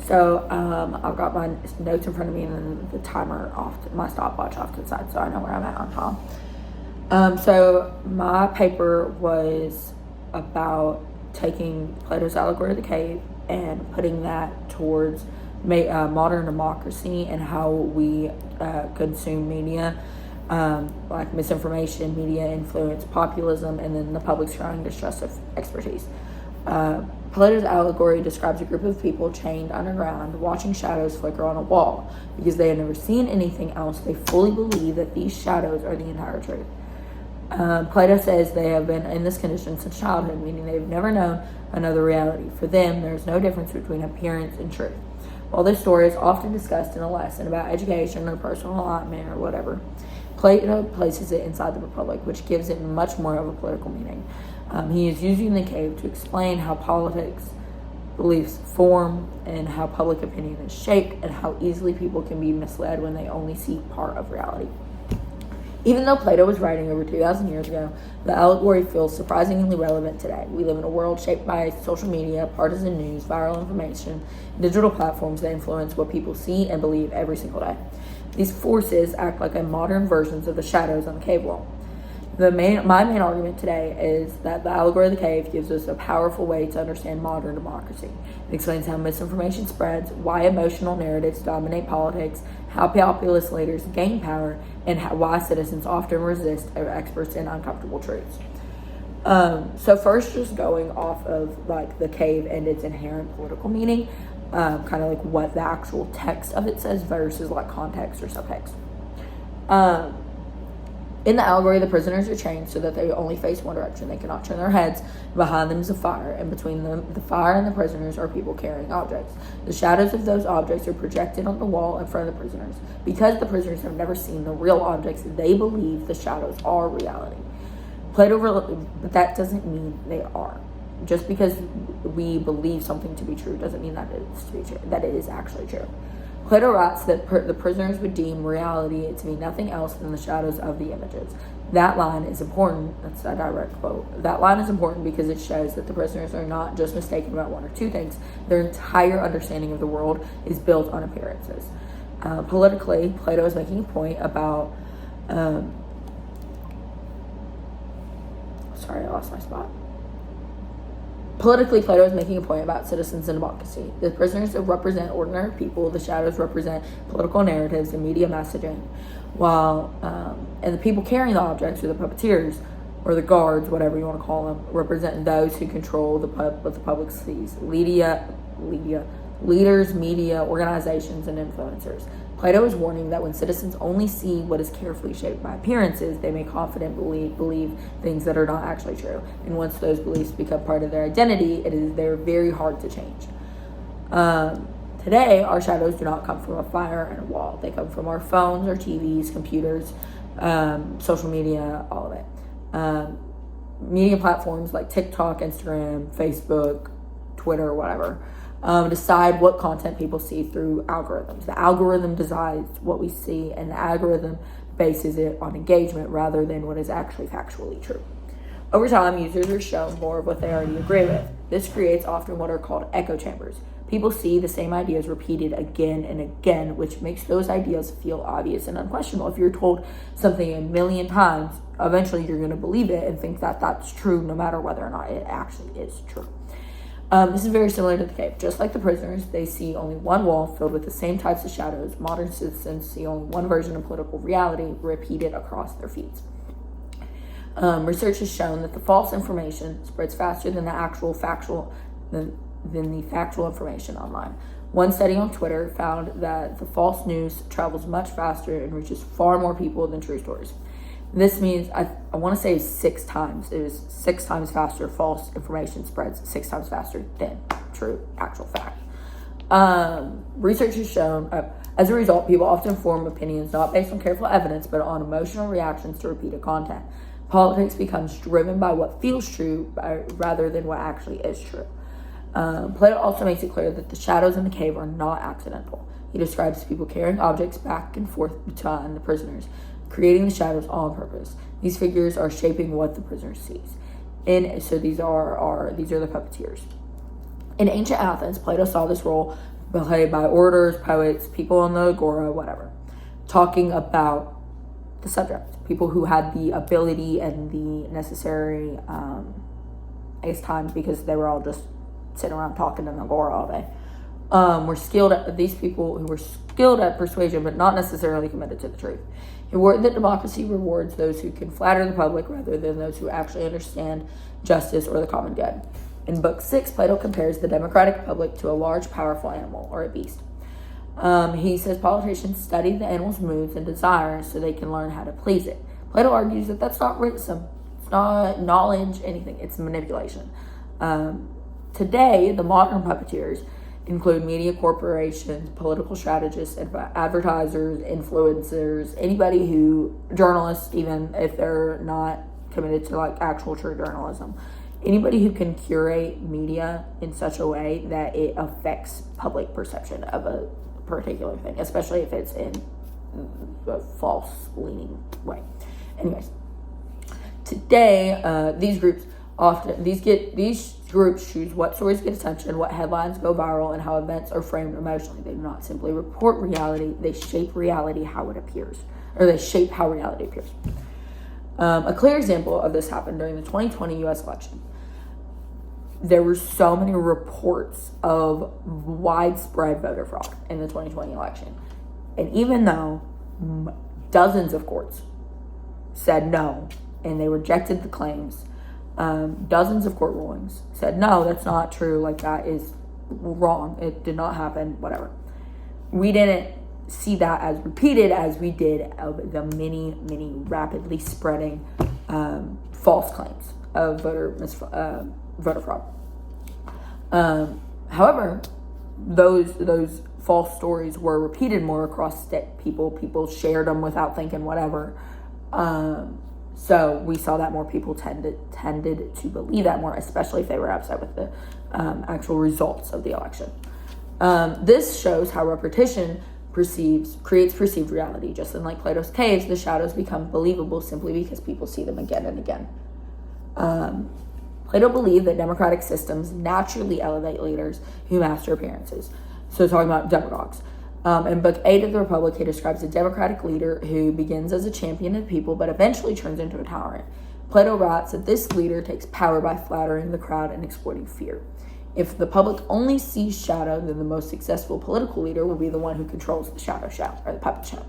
So I've got my notes in front of me and then the timer off, my stopwatch off to the side, so I know where I'm at on time. So my paper was about taking Plato's Allegory of the Cave and putting that towards modern democracy and how we consume media, like misinformation, media influence, populism, and then the public's growing distrust of expertise. Plato's allegory describes a group of people chained underground, watching shadows flicker on a wall. Because they had never seen anything else, they fully believe that these shadows are the entire truth. Plato says they have been in this condition since childhood, meaning they've never known another reality. For them, there is no difference between appearance and truth. While this story is often discussed in a lesson about education or personal enlightenment or whatever, Plato places it inside the Republic, which gives it much more of a political meaning. He is using the cave to explain how politics beliefs form and how public opinion is shaped and how easily people can be misled when they only see part of reality. Even though Plato was writing over 2,000 years ago, the allegory feels surprisingly relevant today. We live in a world shaped by social media, partisan news, viral information, digital platforms that influence what people see and believe every single day. These forces act like modern versions of the shadows on the cave wall. My main argument today is that the allegory of the cave gives us a powerful way to understand modern democracy. It explains how misinformation spreads, why emotional narratives dominate politics, how populist leaders gain power, and why citizens often resist experts in uncomfortable truths. So first, just going off of like the cave and its inherent political meaning, kind of like what the actual text of it says versus like context or subtext. In the allegory, the prisoners are chained so that they only face one direction. They cannot turn their heads. Behind them is a fire, and between the fire and the prisoners are people carrying objects. The shadows of those objects are projected on the wall in front of the prisoners. Because the prisoners have never seen the real objects, they believe the shadows are reality. But that doesn't mean they are. Just because we believe something to be true doesn't mean that it is actually true. Plato writes that the prisoners would deem reality to be nothing else than the shadows of the images. That line is important. That's a direct quote. That line is important because it shows that the prisoners are not just mistaken about one or two things. Their entire understanding of the world is built on appearances. Politically, Plato is making a point about... sorry, I lost my spot. Politically, Plato is making a point about citizens and democracy. The prisoners represent ordinary people. The shadows represent political narratives and media messaging. And the people carrying the objects, or the puppeteers, or the guards, whatever you want to call them, represent those who control what the public sees. Leaders, media, organizations, and influencers. Plato is warning that when citizens only see what is carefully shaped by appearances, they may confidently believe things that are not actually true. And once those beliefs become part of their identity, they're very hard to change. Today, our shadows do not come from a fire and a wall. They come from our phones, our TVs, computers, social media, all of it. Media platforms like TikTok, Instagram, Facebook, Twitter, whatever. Decide what content people see through algorithms. The algorithm decides what we see, and the algorithm bases it on engagement rather than what is actually factually true. Over time, users are shown more of what they already agree with. This creates often what are called echo chambers. People see the same ideas repeated again and again, which makes those ideas feel obvious and unquestionable. If you're told something a million times, eventually you're going to believe it and think that that's true no matter whether or not it actually is true. This is very similar to the cave. Just like the prisoners, they see only one wall filled with the same types of shadows. Modern citizens see only one version of political reality repeated across their feeds. Research has shown that the false information spreads faster than the factual information online. One study on Twitter found that the false news travels much faster and reaches far more people than true stories. This means, I want to say 6 times. It is 6 times faster. False information spreads 6 times faster than true, actual fact. Research has shown, as a result, people often form opinions not based on careful evidence, but on emotional reactions to repeated content. Politics becomes driven by what feels true rather than what actually is true. Plato also makes it clear that the shadows in the cave are not accidental. He describes people carrying objects back and forth between the prisoners, creating the shadows on purpose. These figures are shaping what the prisoner sees. So these are the puppeteers. In ancient Athens, Plato saw this role played by orators, poets, people on the agora, whatever, talking about the subject. People who had the ability and the necessary time, because they were all just sitting around talking in the agora all day. Were skilled at these people who were skilled at persuasion, but not necessarily committed to the truth. He warned that democracy rewards those who can flatter the public rather than those who actually understand justice or the common good. In Book 6, Plato compares the democratic republic to a large, powerful animal, or a beast. He says politicians study the animal's moods and desires so they can learn how to please it. Plato argues that that's not wisdom, it's not knowledge, anything, it's manipulation. Today, the modern puppeteers include media corporations, political strategists, advertisers, influencers, anybody who, journalists, even if they're not committed to like actual true journalism. Anybody who can curate media in such a way that it affects public perception of a particular thing, especially if it's in a false leaning way. Anyways, today these groups choose what stories get attention, what headlines go viral, and how events are framed emotionally. They do not simply report reality; they shape reality how it appears, or they shape how reality appears. A clear example of this happened during the 2020 U.S. election. There were so many reports of widespread voter fraud in the 2020 election. And even though dozens of courts said no, and they rejected the claims, dozens of court rulings said, no, that's not true, like that is wrong, it did not happen, whatever. We didn't see that as repeated as we did of the many, many rapidly spreading false claims of voter fraud. However, those false stories were repeated more across people. People shared them without thinking, whatever. So we saw that more people tended to believe that more, especially if they were upset with the actual results of the election. This shows how repetition creates perceived reality. Just in like Plato's caves, the shadows become believable simply because people see them again and again. Plato believed that democratic systems naturally elevate leaders who master appearances. So talking about demagogues. In Book 8 of the Republic, he describes a democratic leader who begins as a champion of the people, but eventually turns into a tyrant. Plato writes that this leader takes power by flattering the crowd and exploiting fear. If the public only sees shadow, then the most successful political leader will be the one who controls the shadow show, or the puppet show.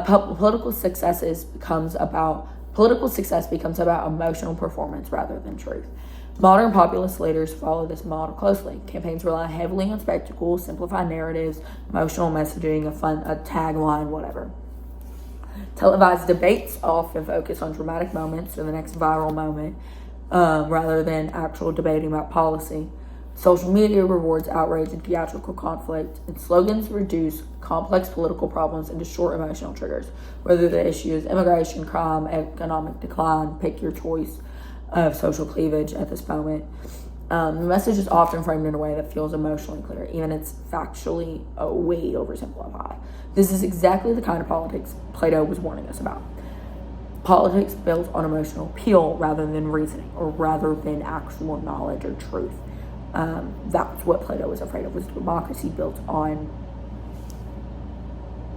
Political success becomes about emotional performance rather than truth. Modern populist leaders follow this model closely. Campaigns rely heavily on spectacle, simplified narratives, emotional messaging, a tagline, whatever. Televised debates often focus on dramatic moments or the next viral moment rather than actual debating about policy. Social media rewards outrage and theatrical conflict, and slogans reduce complex political problems into short emotional triggers, whether the issue is immigration, crime, economic decline, pick your choice of social cleavage at this moment. The message is often framed in a way that feels emotionally clear, even if it's factually way oversimplified. This is exactly the kind of politics Plato was warning us about. Politics built on emotional appeal rather than reasoning, or rather than actual knowledge or truth. That's what Plato was afraid of, was democracy built on,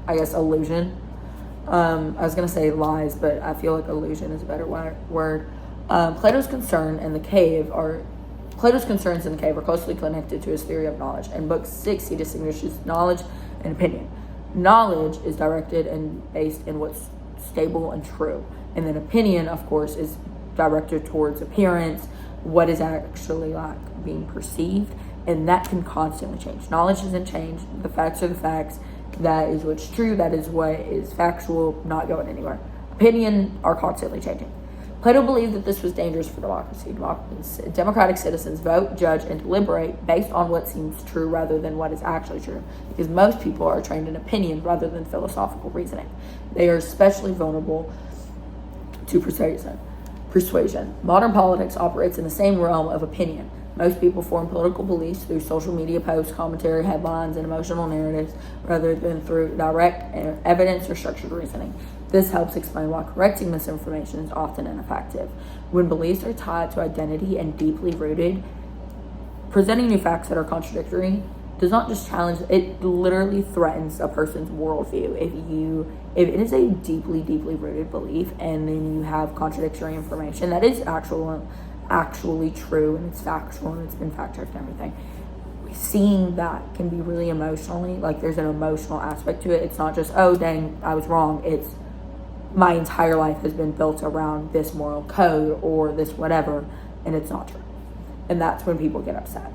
I guess, illusion. I was going to say lies, but I feel like illusion is a better word. Plato's concerns in the cave are closely connected to his theory of knowledge. In Book 6, he distinguishes knowledge and opinion. Knowledge is directed and based in what's stable and true. And then opinion, of course, is directed towards appearance, what is actually like being perceived, and that can constantly change. Knowledge doesn't change. The facts are the facts. That is what's true. That is what is factual, not going anywhere. Opinion are constantly changing. Plato believed that this was dangerous for democracy. Democratic citizens vote, judge, and deliberate based on what seems true rather than what is actually true, because most people are trained in opinion rather than philosophical reasoning. They are especially vulnerable to persuasion. Modern politics operates in the same realm of opinion. Most people form political beliefs through social media posts, commentary, headlines, and emotional narratives rather than through direct evidence or structured reasoning. This helps explain why correcting misinformation is often ineffective. When beliefs are tied to identity and deeply rooted, presenting new facts that are contradictory does not just challenge, it literally threatens a person's worldview. If it is a deeply, deeply rooted belief, and then you have contradictory information that is actually true, and it's factual, and it's been fact-checked and everything, seeing that can be really emotionally, like, there's an emotional aspect to it. It's not just, oh dang, I was wrong. It's, my entire life has been built around this moral code or this whatever, and it's not true. And that's when people get upset.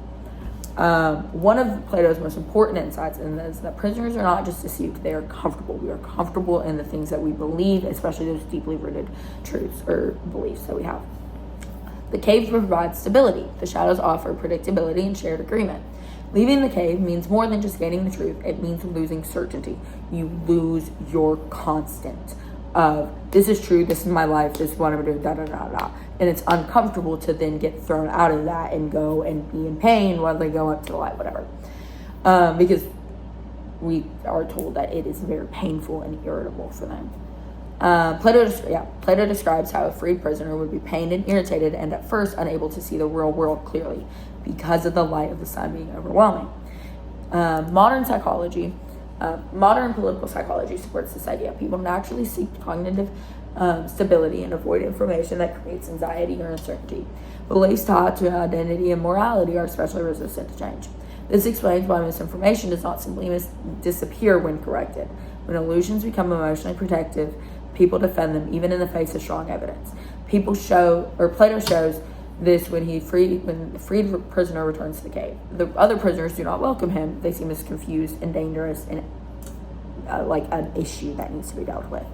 One of Plato's most important insights is that prisoners are not just deceived, they are comfortable. We are comfortable in the things that we believe, especially those deeply rooted truths or beliefs that we have. The cave provides stability. The shadows offer predictability and shared agreement. Leaving the cave means more than just gaining the truth. It means losing certainty. You lose your constant of, this is true, this is my life, this is what I'm doing, da-da-da-da. And it's uncomfortable to then get thrown out of that and go and be in pain while they go up to the light, whatever. Because we are told that it is very painful and irritable for them. Plato describes how a freed prisoner would be pained and irritated and at first unable to see the real world clearly because of the light of the sun being overwhelming. Modern political psychology supports this idea. People naturally seek cognitive stability and avoid information that creates anxiety or uncertainty. Beliefs tied to identity and morality are especially resistant to change. This explains why misinformation does not simply disappear when corrected. When illusions become emotionally protective, people defend them even in the face of strong evidence. Plato shows this when the freed prisoner returns to the cave. The other prisoners do not welcome him. They seem as confused and dangerous and like an issue that needs to be dealt with.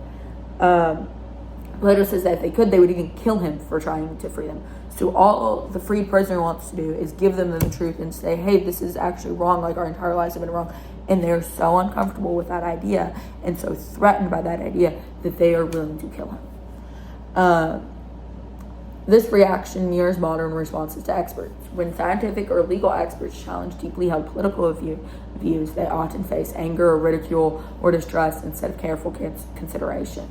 Plato says that if they could, they would even kill him for trying to free them. So all the freed prisoner wants to do is give them the truth and say, hey, this is actually wrong, like our entire lives have been wrong. And they're so uncomfortable with that idea and so threatened by that idea that they are willing to kill him. This reaction mirrors modern responses to experts. When scientific or legal experts challenge deeply held political views, they often face anger or ridicule or distrust instead of careful consideration.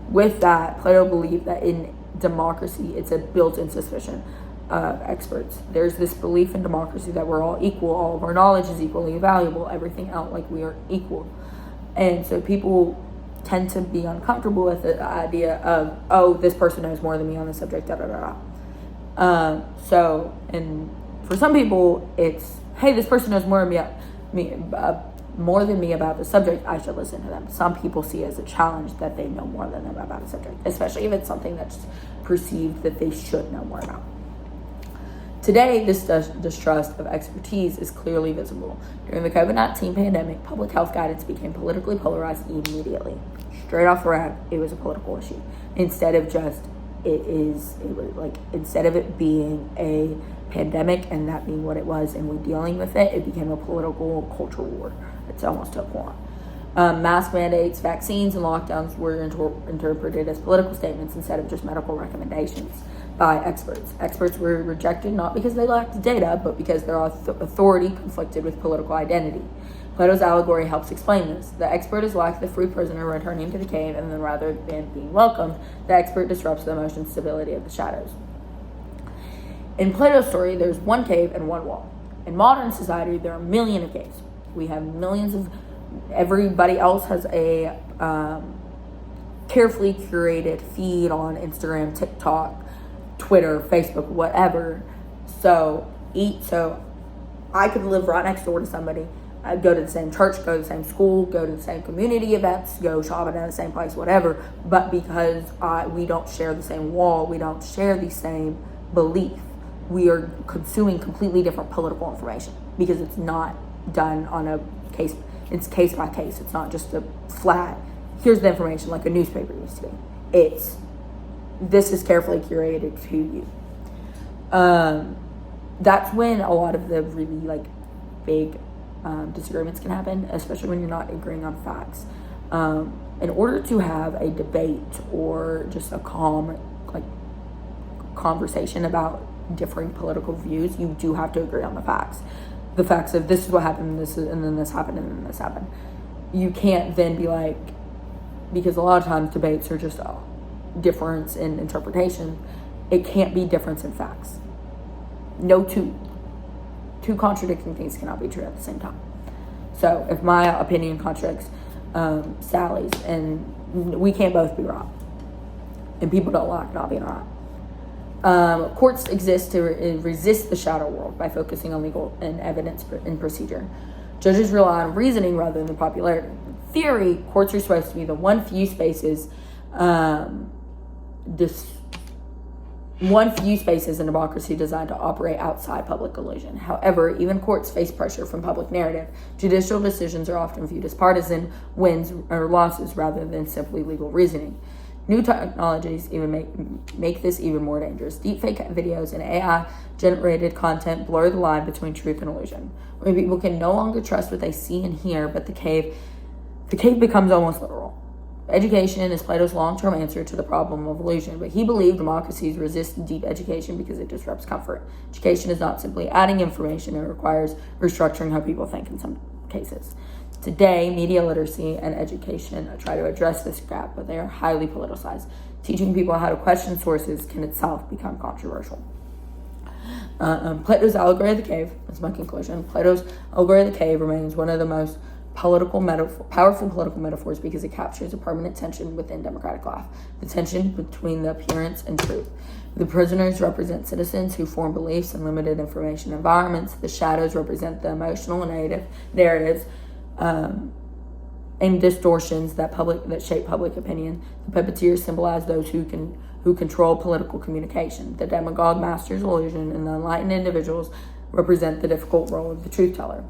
With that, Plato believed that in democracy, it's a built-in suspicion of experts. There's this belief in democracy that we're all equal, all of our knowledge is equally valuable, everything else, like we are equal. And so people tend to be uncomfortable with the idea of, oh, this person knows more than me on the subject, and for some people, it's, hey, this person knows more than me about the subject, I should listen to them. Some people see it as a challenge that they know more than them about a subject, especially if it's something that's perceived that they should know more about. Today, this distrust of expertise is clearly visible. During the COVID-19 pandemic, public health guidance became politically polarized immediately. Straight off the bat, it was a political issue. Instead of it being a pandemic and that being what it was and we dealing with it, it became a political culture war. It's almost to a point. Mask mandates, vaccines, and lockdowns were interpreted as political statements instead of just medical recommendations by experts. Experts were rejected not because they lacked data, but because their authority conflicted with political identity. Plato's allegory helps explain this. The expert is like the free prisoner returning to the cave, and then rather than being welcomed, the expert disrupts the emotion stability of the shadows. In Plato's story, there's one cave and one wall. In modern society, there are millions of caves. We have millions of, everybody else has a carefully curated feed on Instagram, TikTok, Twitter, Facebook, whatever. So I could live right next door to somebody, go to the same church, go to the same school, go to the same community events, go shopping at the same place, whatever. But because we don't share the same wall, we don't share the same belief, we are consuming completely different political information because it's not done on a case. It's case by case. It's not just a flat, here's the information like a newspaper used to be. This is carefully curated to you. That's when a lot of the really big disagreements can happen, especially when you're not agreeing on facts. In order to have a debate or just a calm conversation about differing political views, you do have to agree on the facts. The facts of this is what happened, and then this happened, and then this happened. You can't then be because a lot of times debates are just a difference in interpretation. It can't be difference in facts. No two two contradicting things cannot be true at the same time. So if my opinion contradicts Sally's, and we can't both be wrong, and people don't like not being right. Courts exist to resist the shadow world by focusing on legal and evidence and procedure. Judges rely on reasoning rather than popularity. In theory, courts are supposed to be the one few spaces in democracy designed to operate outside public illusion. However, even courts face pressure from public narrative. Judicial decisions are often viewed as partisan wins or losses rather than simply legal reasoning. New technologies even make this even more dangerous. Deepfake videos and AI-generated content blur the line between truth and illusion. When people can no longer trust what they see and hear, but the cave becomes almost literal. Education is Plato's long-term answer to the problem of illusion, but he believed democracies resist deep education because it disrupts comfort. Education is not simply adding information, it requires restructuring how people think in some cases. Today, media literacy and education try to address this gap, but they are highly politicized. Teaching people how to question sources can itself become controversial. Plato's allegory of the cave, that's my conclusion. Plato's allegory of the cave remains one of the most powerful political metaphors because it captures a permanent tension within democratic life, the tension between the appearance and truth. The prisoners represent citizens who form beliefs in limited information environments. The shadows represent the emotional narratives and distortions that shape public opinion. The puppeteers symbolize those who control political communication. The demagogue masters illusion, and the enlightened individuals represent the difficult role of the truth teller.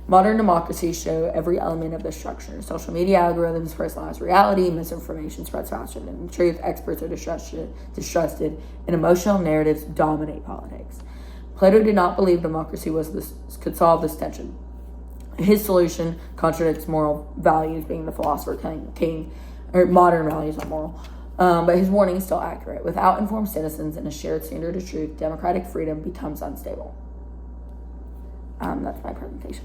Modern democracies show every element of this structure. Social media algorithms personalize reality, misinformation spreads faster than the truth, experts are distrusted, and emotional narratives dominate politics. Plato did not believe democracy could solve this tension. His solution contradicts moral values, being the philosopher king, or modern values are moral. But his warning is still accurate. Without informed citizens and a shared standard of truth, democratic freedom becomes unstable. That's my presentation.